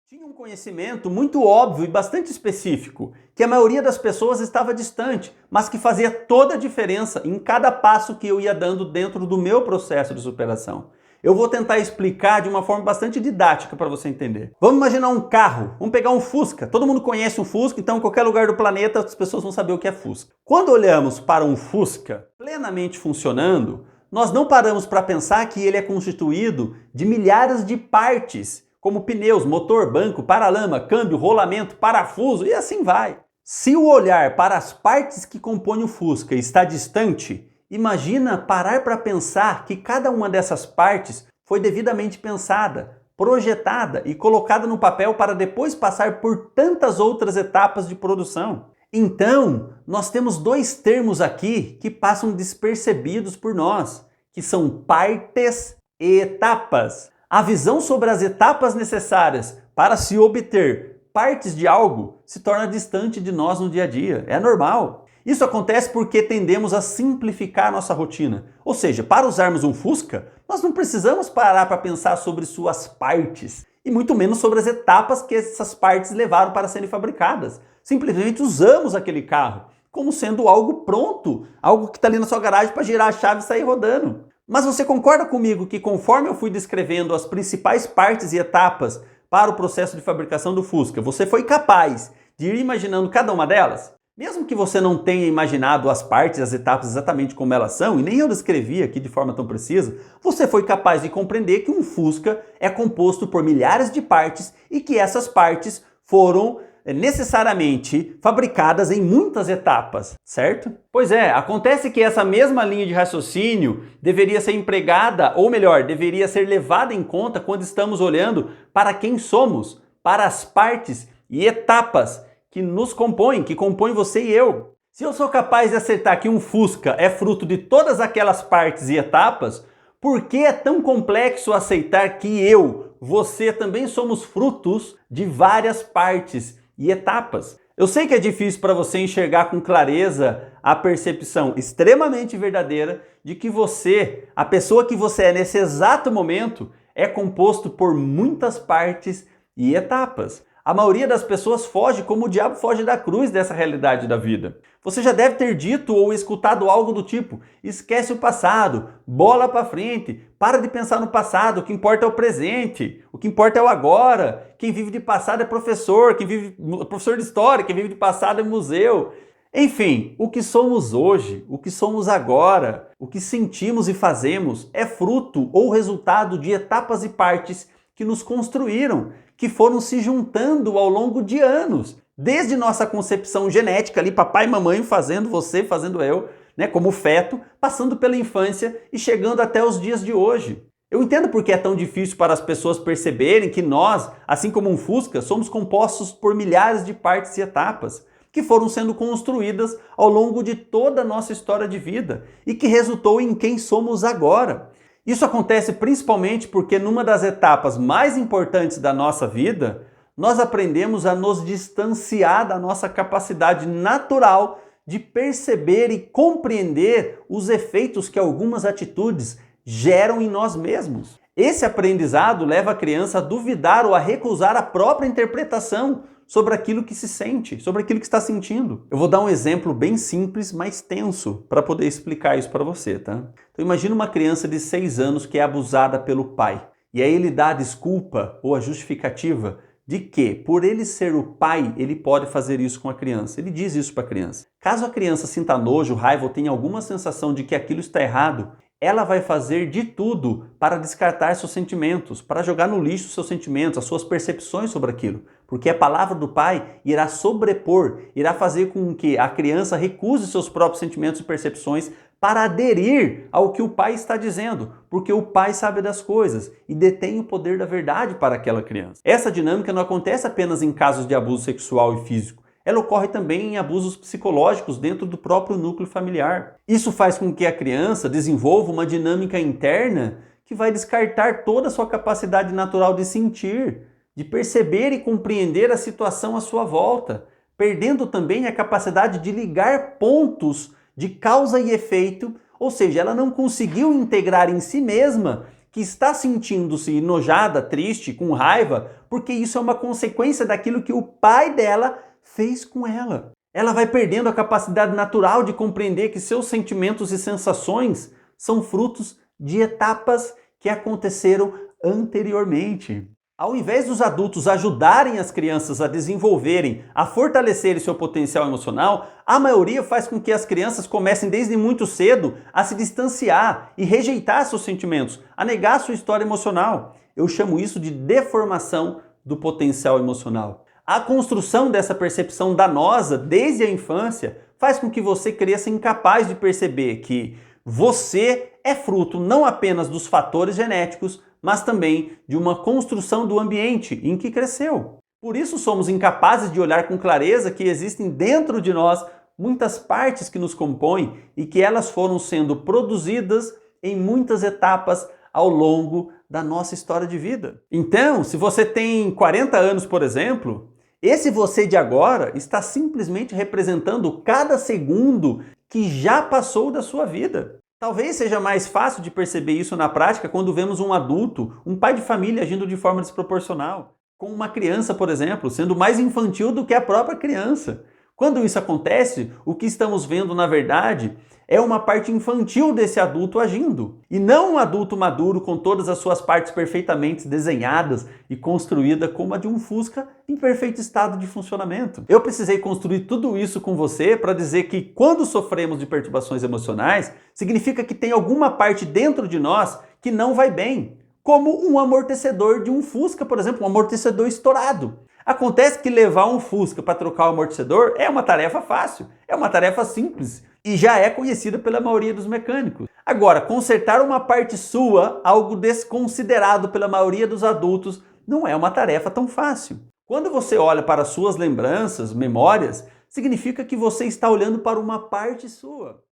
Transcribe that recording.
Tinha um conhecimento muito óbvio e bastante específico, que a maioria das pessoas estava distante, mas que fazia toda a diferença em cada passo que eu ia dando dentro do meu processo de superação. Eu vou tentar explicar de uma forma bastante didática para você entender. Vamos imaginar um carro, vamos pegar um Fusca. Todo mundo conhece um Fusca, então em qualquer lugar do planeta as pessoas vão saber o que é Fusca. Quando olhamos para um Fusca plenamente funcionando, nós não paramos para pensar que ele é constituído de milhares de partes, como pneus, motor, banco, paralama, câmbio, rolamento, parafuso e assim vai. Se o olhar para as partes que compõem o Fusca está distante, imagina parar para pensar que cada uma dessas partes foi devidamente pensada, projetada e colocada no papel para depois passar por tantas outras etapas de produção. Então, nós temos dois termos aqui que passam despercebidos por nós, que são partes e etapas. A visão sobre as etapas necessárias para se obter partes de algo se torna distante de nós no dia a dia. É normal. Isso acontece porque tendemos a simplificar nossa rotina. Ou seja, para usarmos um Fusca, nós não precisamos parar para pensar sobre suas partes e muito menos sobre as etapas que essas partes levaram para serem fabricadas. Simplesmente usamos aquele carro como sendo algo pronto, algo que está ali na sua garagem para girar a chave e sair rodando. Mas você concorda comigo que conforme eu fui descrevendo as principais partes e etapas para o processo de fabricação do Fusca, você foi capaz de ir imaginando cada uma delas? Mesmo que você não tenha imaginado as partes e as etapas exatamente como elas são, e nem eu descrevi aqui de forma tão precisa, você foi capaz de compreender que um Fusca é composto por milhares de partes e que essas partes foram necessariamente fabricadas em muitas etapas, certo? Pois é, acontece que essa mesma linha de raciocínio deveria ser empregada, ou melhor, deveria ser levada em conta quando estamos olhando para quem somos, para as partes e etapas que nos compõem, que compõem você e eu. Se eu sou capaz de acertar que um Fusca é fruto de todas aquelas partes e etapas, por que é tão complexo aceitar que eu, você também somos frutos de várias partes e etapas? Eu sei que é difícil para você enxergar com clareza a percepção extremamente verdadeira de que você, a pessoa que você é nesse exato momento, é composto por muitas partes e etapas. A maioria das pessoas foge como o diabo foge da cruz dessa realidade da vida. Você já deve ter dito ou escutado algo do tipo: esquece o passado, bola para frente, para de pensar no passado, o que importa é o presente, o que importa é o agora. Quem vive de passado é professor, professor de história, quem vive de passado é museu. Enfim, o que somos hoje, o que somos agora, o que sentimos e fazemos é fruto ou resultado de etapas e partes que nos construíram, que foram se juntando ao longo de anos. Desde nossa concepção genética ali, papai e mamãe fazendo você, fazendo eu, né, como feto, passando pela infância e chegando até os dias de hoje. Eu entendo porque é tão difícil para as pessoas perceberem que nós, assim como um Fusca, somos compostos por milhares de partes e etapas que foram sendo construídas ao longo de toda a nossa história de vida e que resultou em quem somos agora. Isso acontece principalmente porque numa das etapas mais importantes da nossa vida, nós aprendemos a nos distanciar da nossa capacidade natural de perceber e compreender os efeitos que algumas atitudes geram em nós mesmos. Esse aprendizado leva a criança a duvidar ou a recusar a própria interpretação sobre aquilo que se sente, sobre aquilo que está sentindo. Eu vou dar um exemplo bem simples, mas tenso, para poder explicar isso para você, tá? Então imagina uma criança de 6 anos que é abusada pelo pai. E aí ele dá a desculpa ou a justificativa de que, por ele ser o pai, ele pode fazer isso com a criança. Ele diz isso para a criança. Caso a criança sinta nojo, raiva ou tenha alguma sensação de que aquilo está errado, ela vai fazer de tudo para descartar seus sentimentos, para jogar no lixo seus sentimentos, as suas percepções sobre aquilo. Porque a palavra do pai irá sobrepor, irá fazer com que a criança recuse seus próprios sentimentos e percepções para aderir ao que o pai está dizendo, porque o pai sabe das coisas e detém o poder da verdade para aquela criança. Essa dinâmica não acontece apenas em casos de abuso sexual e físico. Ela ocorre também em abusos psicológicos dentro do próprio núcleo familiar. Isso faz com que a criança desenvolva uma dinâmica interna que vai descartar toda a sua capacidade natural de sentir, de perceber e compreender a situação à sua volta, perdendo também a capacidade de ligar pontos de causa e efeito, ou seja, ela não conseguiu integrar em si mesma que está sentindo-se enojada, triste, com raiva, porque isso é uma consequência daquilo que o pai dela fez com ela. Ela vai perdendo a capacidade natural de compreender que seus sentimentos e sensações são frutos de etapas que aconteceram anteriormente. Ao invés dos adultos ajudarem as crianças a desenvolverem, a fortalecerem seu potencial emocional, a maioria faz com que as crianças comecem desde muito cedo a se distanciar e rejeitar seus sentimentos, a negar sua história emocional. Eu chamo isso de deformação do potencial emocional. A construção dessa percepção danosa desde a infância faz com que você cresça incapaz de perceber que você é fruto não apenas dos fatores genéticos, mas também de uma construção do ambiente em que cresceu. Por isso somos incapazes de olhar com clareza que existem dentro de nós muitas partes que nos compõem e que elas foram sendo produzidas em muitas etapas ao longo da nossa história de vida. Então, se você tem 40 anos, por exemplo, esse você de agora está simplesmente representando cada segundo que já passou da sua vida. Talvez seja mais fácil de perceber isso na prática quando vemos um adulto, um pai de família agindo de forma desproporcional, com uma criança, por exemplo, sendo mais infantil do que a própria criança. Quando isso acontece, o que estamos vendo, na verdade, é uma parte infantil desse adulto agindo, e não um adulto maduro com todas as suas partes perfeitamente desenhadas e construída como a de um Fusca em perfeito estado de funcionamento. Eu precisei construir tudo isso com você para dizer que quando sofremos de perturbações emocionais, significa que tem alguma parte dentro de nós que não vai bem, como um amortecedor de um Fusca, por exemplo, um amortecedor estourado. Acontece que levar um Fusca para trocar o amortecedor é uma tarefa fácil, é uma tarefa simples e já é conhecida pela maioria dos mecânicos. Agora, consertar uma parte sua, algo desconsiderado pela maioria dos adultos, não é uma tarefa tão fácil. Quando você olha para suas lembranças, memórias, significa que você está olhando para uma parte sua.